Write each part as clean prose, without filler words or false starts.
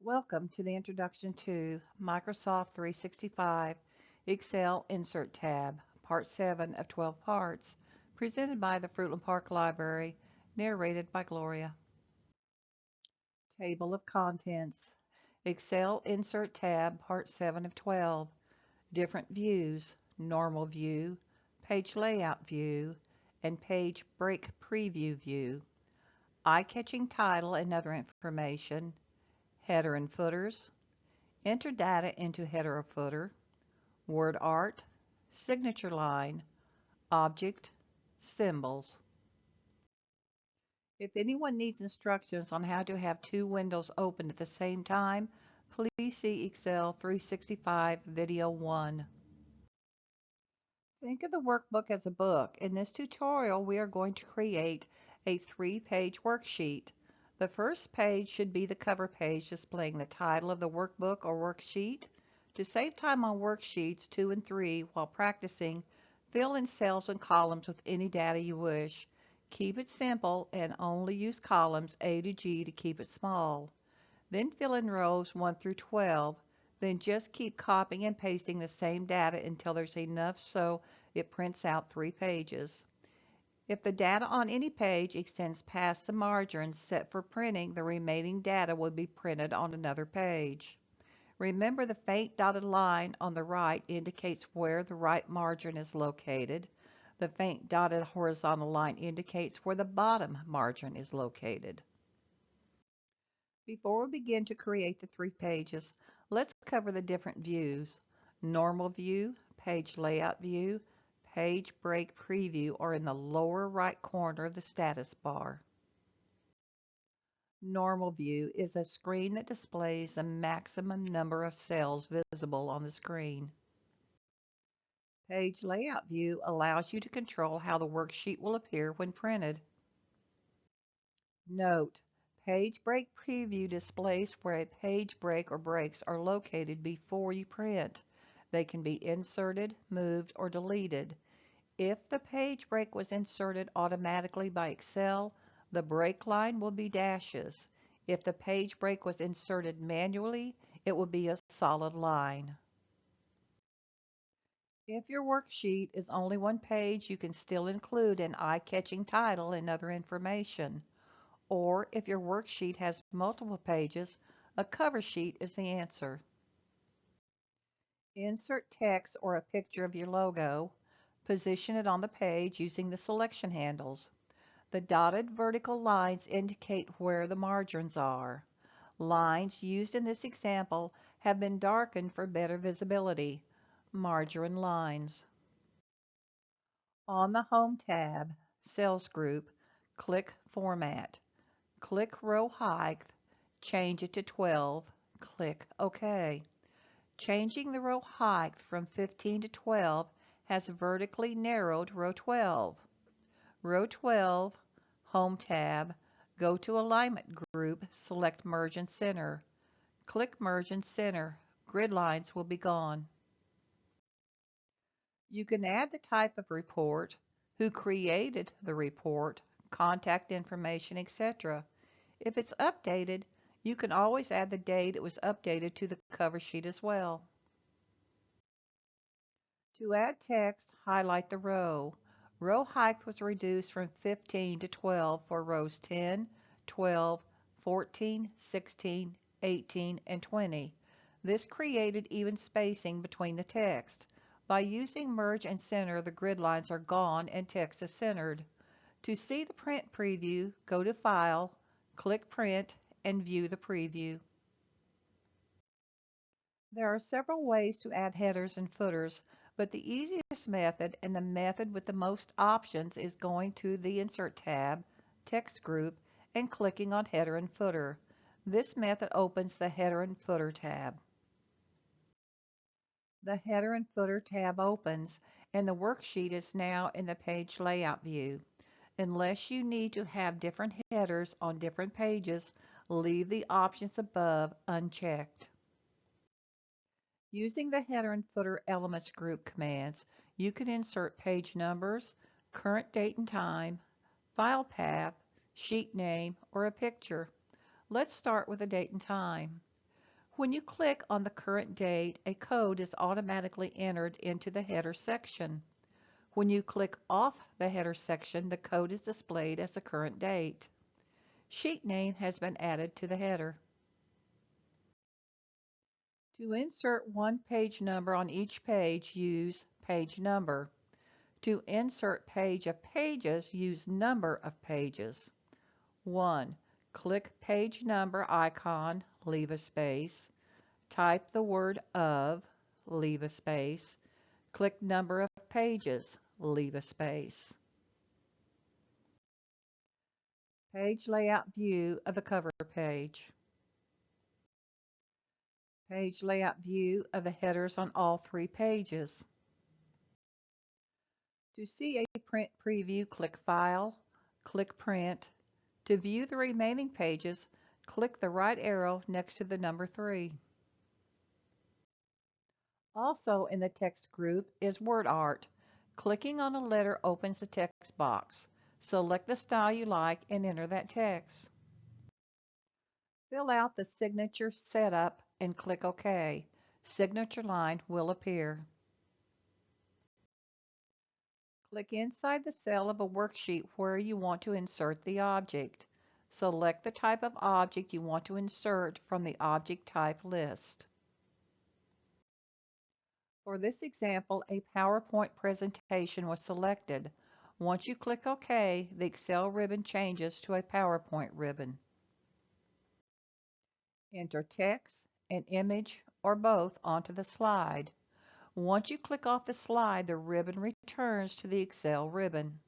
Welcome to the Introduction to Microsoft 365 Excel Insert tab, Part 7 of 12 parts, presented by the Fruitland Park Library, narrated by Gloria. Table of Contents, Excel Insert tab, Part 7 of 12, Different Views, Normal View, Page Layout View, and Page Break Preview View, Eye-catching title and other information, header and footers, enter data into header or footer, WordArt, signature line, object, symbols. If anyone needs instructions on how to have two windows open at the same time, please see Excel 365 Video 1. Think of the workbook as a book. In this tutorial, we are going to create a 3-page worksheet. The first page should be the cover page displaying the title of the workbook or worksheet. To save time on worksheets 2 and 3 while practicing, fill in cells and columns with any data you wish. Keep it simple and only use columns A to G to keep it small. Then fill in rows 1 through 12. Then just keep copying and pasting the same data until there's enough so it prints out 3 pages. If the data on any page extends past the margins set for printing, the remaining data will be printed on another page. Remember, the faint dotted line on the right indicates where the right margin is located. The faint dotted horizontal line indicates where the bottom margin is located. Before we begin to create the 3 pages, let's cover the different views. Normal view, page layout view, page break preview are in the lower right corner of the status bar. Normal view is a screen that displays the maximum number of cells visible on the screen. Page layout view allows you to control how the worksheet will appear when printed. Note: Page break preview displays where a page break or breaks are located before you print. They can be inserted, moved, or deleted. If the page break was inserted automatically by Excel, the break line will be dashes. If the page break was inserted manually, it will be a solid line. If your worksheet is only one page, you can still include an eye-catching title and other information. Or if your worksheet has multiple pages, a cover sheet is the answer. Insert text or a picture of your logo. Position it on the page using the selection handles. The dotted vertical lines indicate where the margins are. Lines used in this example have been darkened for better visibility. Margin lines. On the Home tab, Cells group, click Format. Click row height, change it to 12, click OK. Changing the row height from 15 to 12 has vertically narrowed row 12. Row 12, Home tab, go to Alignment group, select Merge and Center. Click Merge and Center, grid lines will be gone. You can add the type of report, who created the report, contact information, etc. If it's updated, you can always add the date it was updated to the cover sheet as well. To add text, highlight the row. Row height was reduced from 15 to 12 for rows 10, 12, 14, 16, 18, and 20. This created even spacing between the text. By using Merge and Center, the grid lines are gone and text is centered. To see the print preview, go to File, click Print, and view the preview. There are several ways to add headers and footers, but the easiest method and the method with the most options is going to the Insert tab, Text Group, and clicking on Header and Footer. This method opens the Header and Footer tab. The Header and Footer tab opens, and the worksheet is now in the Page Layout view. Unless you need to have different headers on different pages, leave the options above unchecked. Using the Header and Footer Elements Group commands, you can insert page numbers, current date and time, file path, sheet name, or a picture. Let's start with the date and time. When you click on the current date, a code is automatically entered into the header section. When you click off the header section, the code is displayed as the current date. Sheet name has been added to the header. To insert one page number on each page, use page number. To insert page of pages, use number of pages. 1. Click page number icon, leave a space. Type the word of, leave a space. Click number of pages, leave a space. Page layout view of the cover page. Page layout view of the headers on all 3 pages. To see a print preview, click File, click Print. To view the remaining pages, click the right arrow next to the number 3. Also in the text group is WordArt. Clicking on a letter opens the text box. Select the style you like and enter that text. Fill out the signature setup and click OK. Signature line will appear. Click inside the cell of a worksheet where you want to insert the object. Select the type of object you want to insert from the object type list. For this example, a PowerPoint presentation was selected. Once you click OK, the Excel ribbon changes to a PowerPoint ribbon. Enter text, an image, or both onto the slide. Once you click off the slide, the ribbon returns to the Excel ribbon.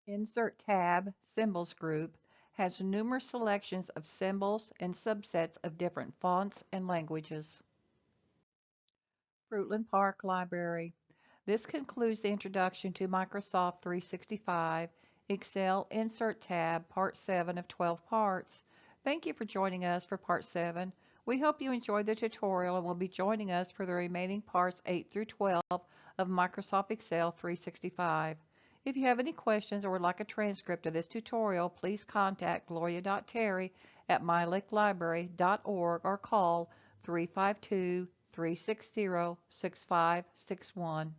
Insert tab, Symbols group, has numerous selections of symbols and subsets of different fonts and languages. Fruitland Park Library. This concludes the introduction to Microsoft 365 Excel Insert tab, Part 7 of 12 parts. Thank you for joining us for Part 7. We hope you enjoyed the tutorial and will be joining us for the remaining parts 8 through 12 of Microsoft Excel 365. If you have any questions or would like a transcript of this tutorial, please contact gloria.terry@mylakelibrary.org or call 352-360-6561.